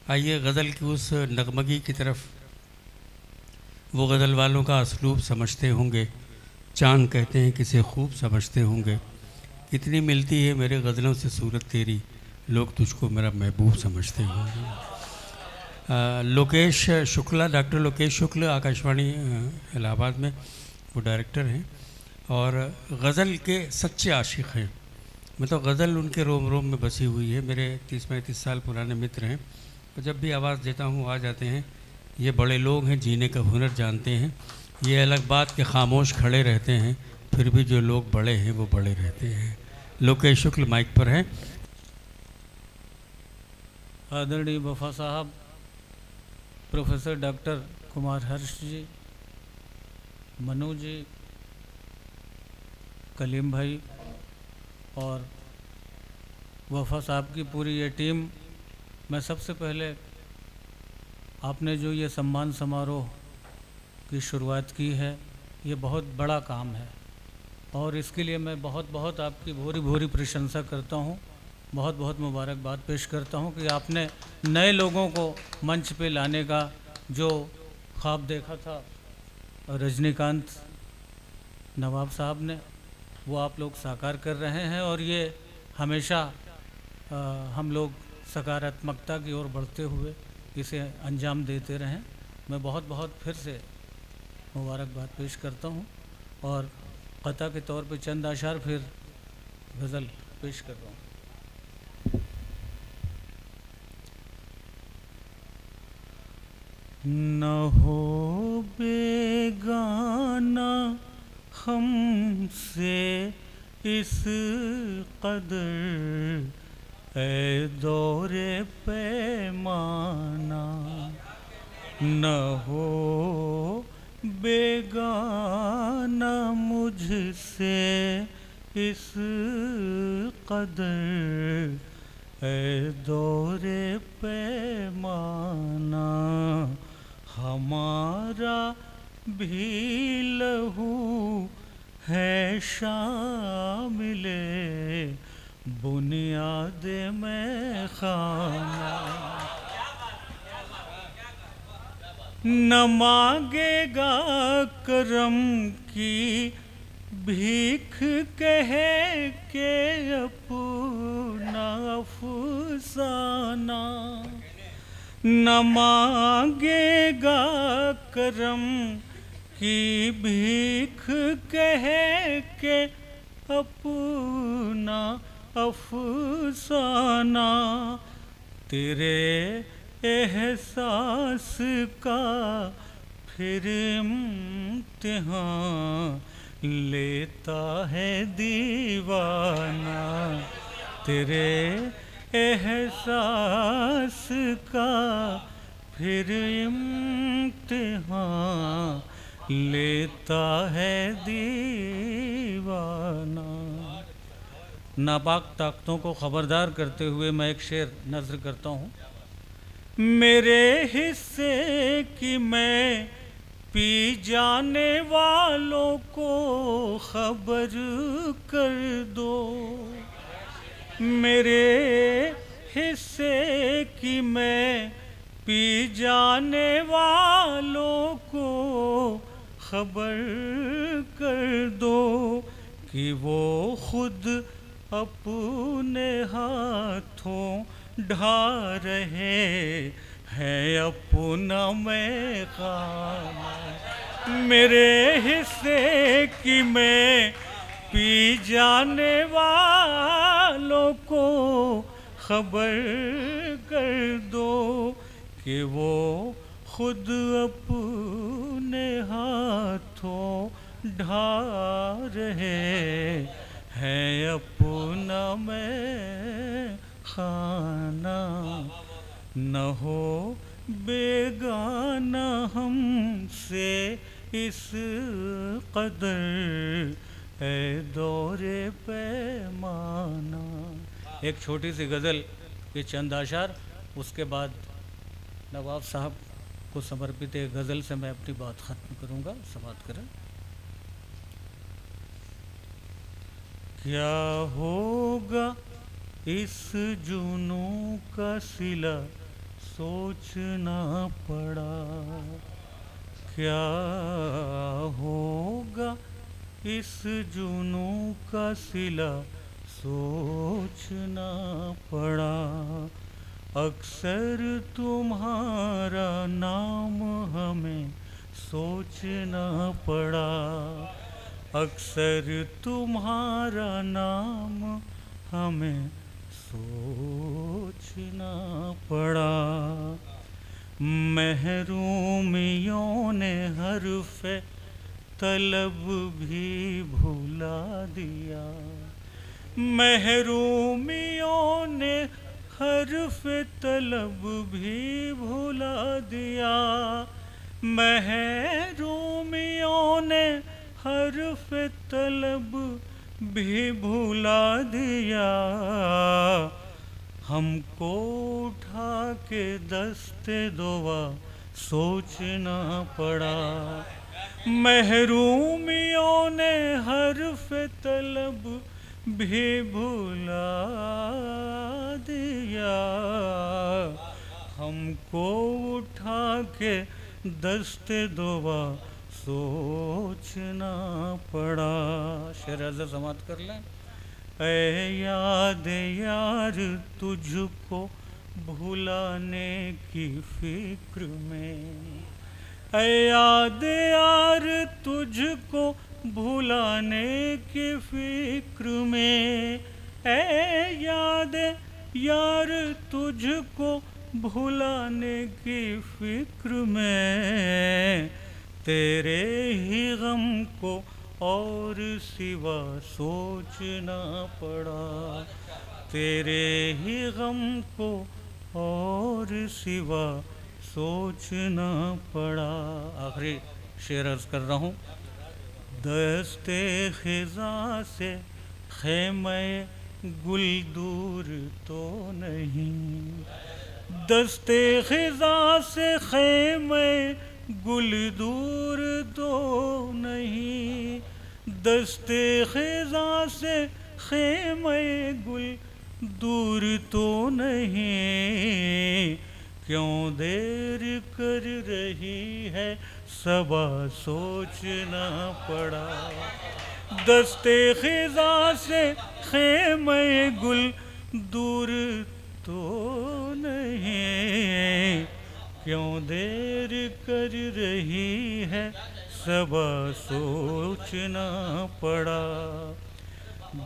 आइए गज़ल की उस नगमगी की तरफ। वो गज़ल वालों का असलूब समझते होंगे, चांद कहते हैं किसे खूब समझते होंगे। कितनी मिलती है मेरे गज़लों से सूरत तेरी, लोग तुझको मेरा महबूब समझते होंगे। लोकेश शुक्ला, डॉक्टर लोकेश शुक्ल, आकाशवाणी इलाहाबाद में वो डायरेक्टर हैं और गज़ल के सच्चे आशिक़ हैं। मतलब गज़ल उनके रोम रोम में बसी हुई है। मेरे 30-35 साल पुराने मित्र हैं और जब भी आवाज़ देता हूँ आ जाते हैं। ये बड़े लोग हैं, जीने का हुनर जानते हैं। ये अलग बात के खामोश खड़े रहते हैं, फिर भी जो लोग बड़े हैं वो बड़े रहते हैं। लोकेश शुक्ल माइक पर हैं। आदरणीय वफा साहब, प्रोफेसर डॉक्टर कुमार हर्ष जी, मनु जी, कलीम भाई और वफा साहब की पूरी ये टीम, मैं सबसे पहले आपने जो ये सम्मान समारोह की शुरुआत की है, ये बहुत बड़ा काम है और इसके लिए मैं बहुत बहुत आपकी भूरी भूरी प्रशंसा करता हूँ। बहुत बहुत मुबारकबाद पेश करता हूँ कि आपने नए लोगों को मंच पे लाने का जो ख्वाब देखा था रजनीकांत नवाब साहब ने, वो आप लोग साकार कर रहे हैं और ये हमेशा हम लोग सकारात्मकता की ओर बढ़ते हुए इसे अंजाम देते रहें। मैं बहुत बहुत फिर से मुबारकबाद पेश करता हूँ और क़ता के तौर पे चंद अशार फिर गज़ल पेश कर रहा हूँ। न हो बेगाना हमसे इस कदर ऐ दौरे पैमाना, न हो बेगाना मुझसे इस कदर ऐ दौरे पैमाना, हमारा भी लहू है शामिले बुनियाद में खाना, न मांगेगा करम की भीख कह के अपना अफसाना, न मांगेगा करम की भीख कह के अपना अफसाना, तेरे एहसास का फिर इम्तिहान लेता है दीवाना, तेरे एहसास का फिर इम्तिहान लेता है दीवाना। नापाक ताकतों को ख़बरदार करते हुए मैं एक शेर नज़्र करता हूँ। मेरे हिस्से की मैं पी जाने वालों को खबर कर दो, मेरे हिस्से की मैं पी जाने वालों को खबर कर दो कि वो खुद अपने हाथों ढा रहे हैं अपना मैखाना, मेरे हिस्से की मैं पी जाने वालों को खबर कर दो कि वो खुद अपने हाथों ढा रहे हैं अपना मैखाना, न हो बेगाना हमसे इस कदर है दौरे पैमाना। एक छोटी सी गज़ल के चंद आशार, उसके बाद नवाब साहब को समर्पित एक गज़ल से मैं अपनी बात ख़त्म करूँगा। समाप्त करें। क्या होगा इस जुनूं का सिला सोचना पड़ा। क्या होगा इस जुनू का सिला, सोचना पड़ा। अक्सर तुम्हारा नाम हमें सोचना पड़ा। अक्सर तुम्हारा नाम हमें सोचना पड़ा। महरूमियों ने हर्फ तलब भी भुला दिया। महरूमियों ने हर्फ तलब भी भुला दिया। महरूमियों ने हर्फ तलब भी भुला दिया। हमको उठा के दस्ते दुआ सोचना पड़ा। महरूमियों ने हर्फ तलब भी भुला दिया। हमको उठा के दस्ते दुआ सोचना पड़ा। शेर ऐसे समाप्त कर लें। ऐ याद यार तुझको भुलाने की फिक्र में। ऐ याद यार तुझको भुलाने की फिक्र में। ऐ याद यार तुझको भुलाने की फिक्र में। तेरे ही गम को और सिवा सोचना पड़ा। तेरे ही गम को और सिवा सोचना पड़ा। आखिरी शेर अर्ज कर रहा हूँ। दस्ते खिज़ा से ख़ैमे गुल दूर तो नहीं। दस्ते खिज़ा से ख़ैमे गुल दूर तो नहीं। दस्ते खिज़ा से ख़ैमे गुल दूर तो नहीं। क्यों देर कर रही है सबा सोचना पड़ा। दस्ते खिज़ा से ख़ैमे गुल दूर तो नहीं। क्यों देर कर रही है सबा सोचना पड़ा।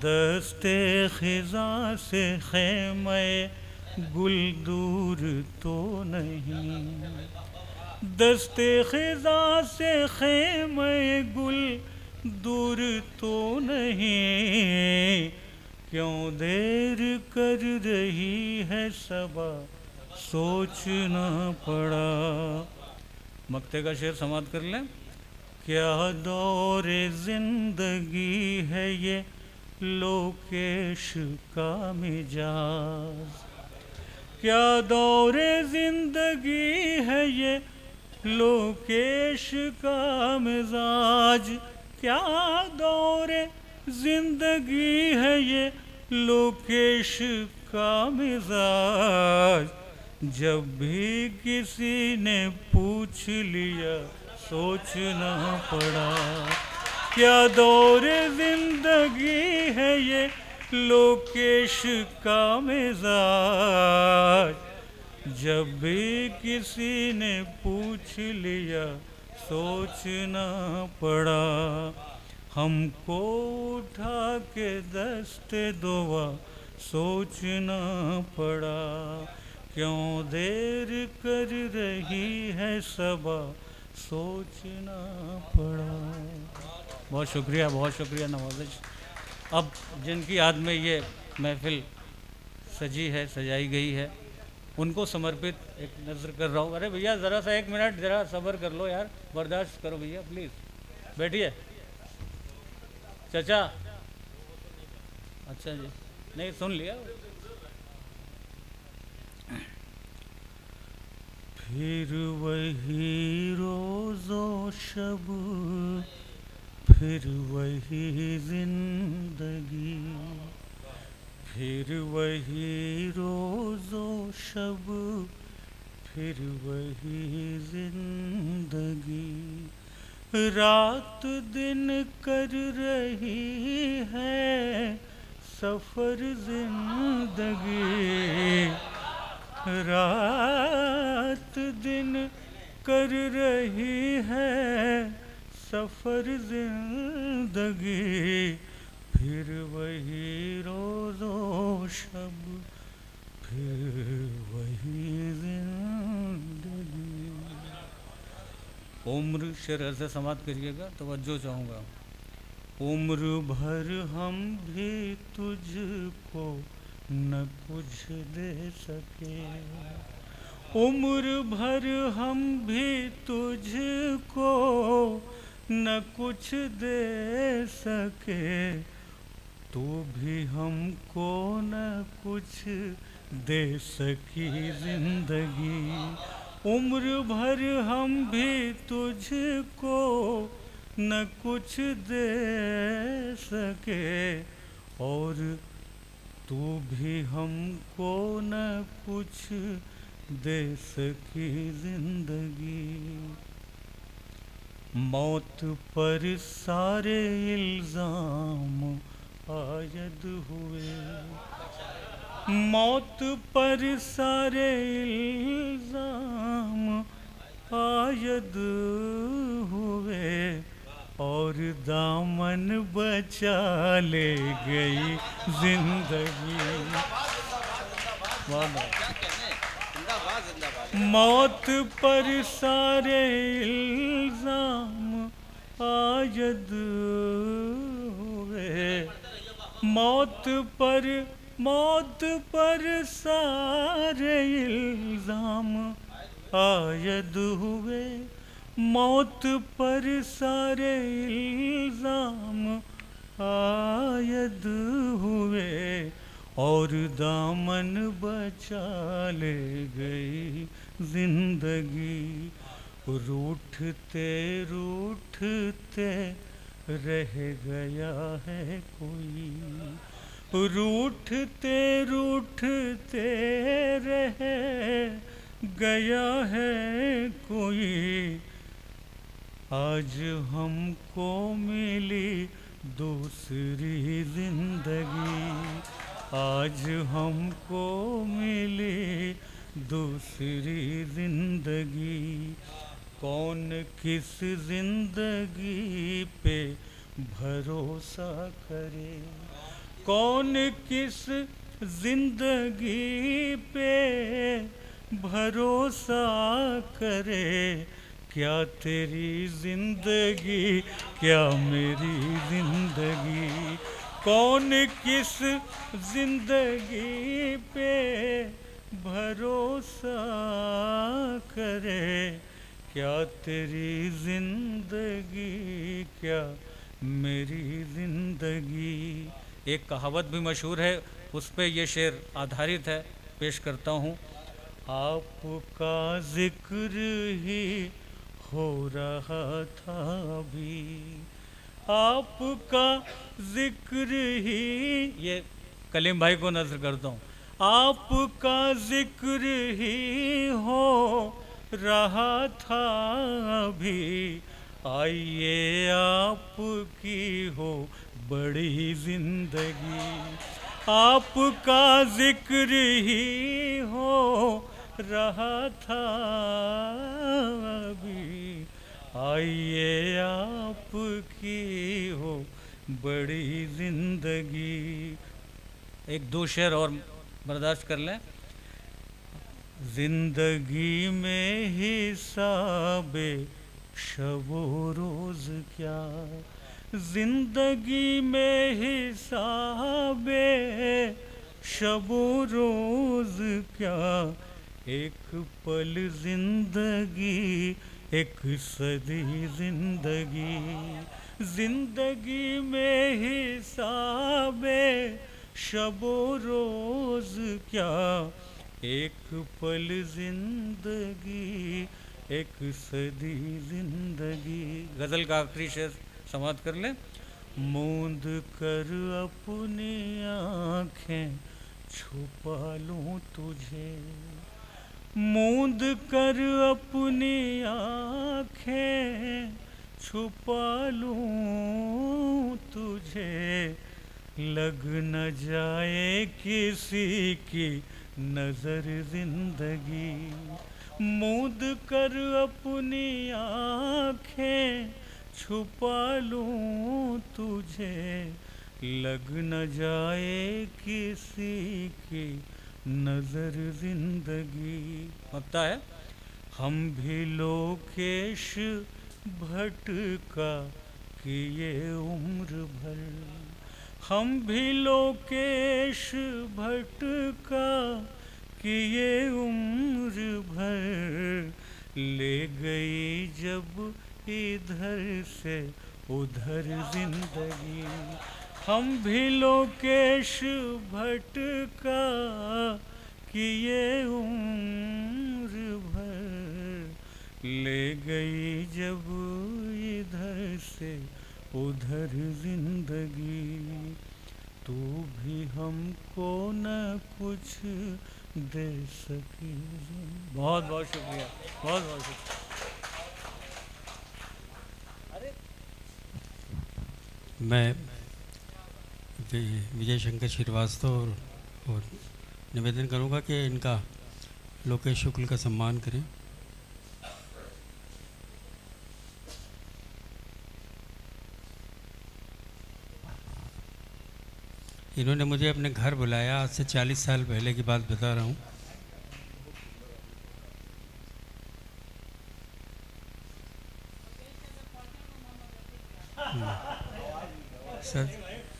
दस्ते खिज़ा से ख़ैमे गुल दूर तो नहीं। दस्ते खिज़ा से ख़ैमे गुल दूर तो नहीं। क्यों देर कर रही है सबा सोचना पड़ा। मक्ते का शेर समाप्त कर लें। क्या दौरे ज़िंदगी है ये लोकेश का मिजाज। क्या दौरे ज़िंदगी है ये लोकेश का मिजाज। क्या दौरे ज़िंदगी है ये लोकेश का मिजाज। जब भी किसी ने पूछ लिया सोचना पड़ा। क्या दौरे ज़िंदगी है ये लोकेश का मिजाज। जब भी किसी ने पूछ लिया सोचना पड़ा। हमको उठा के दस्ते दुआ सोचना पड़ा। क्यों देर कर रही है सबा सोचना पड़ा। बहुत शुक्रिया नवाज़िश। अब जिनकी याद में ये महफ़िल सजी है, सजाई गई है, उनको समर्पित एक नज़र कर रहा हूँ। अरे भैया ज़रा सा 1 मिनट ज़रा सब्र कर लो यार, बर्दाश्त करो भैया प्लीज़, बैठिए। चाचा अच्छा जी, नहीं सुन लिया। फिर वही रोज़ो शब, फिर वही ज़िंदगी। फिर वही रोज़ो शब, फिर वही जिंदगी, रात दिन कर रही है सफर जिंदगी, रात दिन कर रही है सफर जिंदगी, फिर वही रोज़ो शब, फिर वही जिंदगी। उम्र शेर से समाप्त करिएगा, तवज्जो चाहूँगा। उम्र भर हम भी तुझको न कुछ दे सके, उम्र भर हम भी तुझको न कुछ दे सके, तू भी हमको न कुछ दे सकी जिंदगी, उम्र भर हम भी तुझको न कुछ दे सके, और तू भी हमको न कुछ दे सकी जिंदगी। मौत पर सारे इल्जाम आयद हुए, मौत पर सारे इल्जाम आयद हुए, और दामन बचा ले गई जिंदगी। मौत पर सारे इल्जाम आयद हुए, मौत पर सारे इल्जाम आयद हुए, मौत पर सारे इल्जाम आयद हुए, और दामन बचा ले गई जिंदगी। रूठते रूठते रह गया है कोई, रूठते रूठते रह गया है कोई, आज हमको मिली दूसरी जिंदगी, आज हमको मिली दूसरी जिंदगी। कौन किस जिंदगी पे भरोसा करे, कौन किस जिंदगी पे भरोसा करे, क्या तेरी जिंदगी क्या मेरी जिंदगी, कौन किस जिंदगी पे भरोसा करे, क्या तेरी जिंदगी क्या मेरी जिंदगी। एक कहावत भी मशहूर है, उस पे ये शेर आधारित है, पेश करता हूँ। आपका जिक्र ही हो रहा था अभी, आपका जिक्र ही, ये कलीम भाई को नज़र करता हूँ। आपका जिक्र ही हो रहा था अभी, आइए आपकी हो बड़ी जिंदगी, आपका जिक्र ही हो रहा था अभी, आइए आपकी हो बड़ी जिंदगी। एक दो शेर और बर्दाश्त कर लें। जिंदगी में हिसाबे शबो रोज क्या, जिंदगी में हिसाबे शबो रोज क्या, एक पल जिंदगी एक सदी जिंदगी, जिंदगी में हिसाबे शबो रोज क्या, एक पल जिंदगी एक सदी जिंदगी। गज़ल का आखिरी शेर समाप्त कर लें। मूंद कर अपनी आँखें छुपा लूँ तुझे, मूंद कर अपनी आँखें छुपा लूं तुझे, लग न जाए किसी की नजर जिंदगी। मूंद कर अपनी आँखें छुपा लूं तुझे, लग न जाए किसी की नजर जिंदगी। लगता है हम भी लोकेश भटका किए उम्र भर, हम भी लोकेश भटका किए उम्र भर, ले गई जब इधर से उधर जिंदगी। हम भी लोकेश भटका किए उम्र भर, ले गई जब इधर से उधर जिंदगी। तू भी हमको न कुछ दे सकी। बहुत बहुत शुक्रिया, बहुत बहुत शुक्रिया। मैं विजय शंकर श्रीवास्तव और निवेदन करूंगा कि इनका लोकेश शुक्ल का सम्मान करें। इन्होंने मुझे अपने घर बुलाया, आज से 40 साल पहले की बात बता रहा हूँ।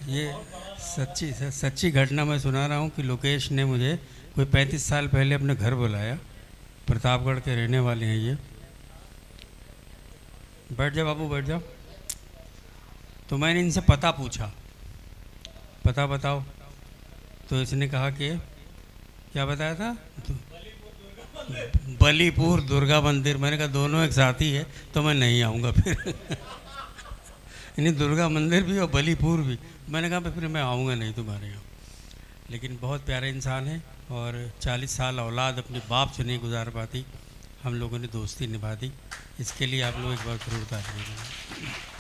ये सच्ची घटना मैं सुना रहा हूँ कि लोकेश ने मुझे कोई 35 साल पहले अपने घर बुलाया। प्रतापगढ़ के रहने वाले हैं ये। बैठ जाओ बाबू, बैठ जाओ। तो मैंने इनसे पता पूछा, पता बताओ। तो इसने कहा कि क्या बताया था? बलीपुर दुर्गा मंदिर। मैंने कहा दोनों एक साथ ही है, तो मैं नहीं आऊँगा फिर। यानी दुर्गा मंदिर भी और बलीपुर भी। मैंने कहा फिर मैं आऊँगा नहीं तुम्हारे यहाँ। लेकिन बहुत प्यारे इंसान है और 40 साल औलाद अपने बाप से नहीं गुजार पाती, हम लोगों ने दोस्ती निभा दी। इसके लिए आप लोग एक बार जरूर तारीफ करें।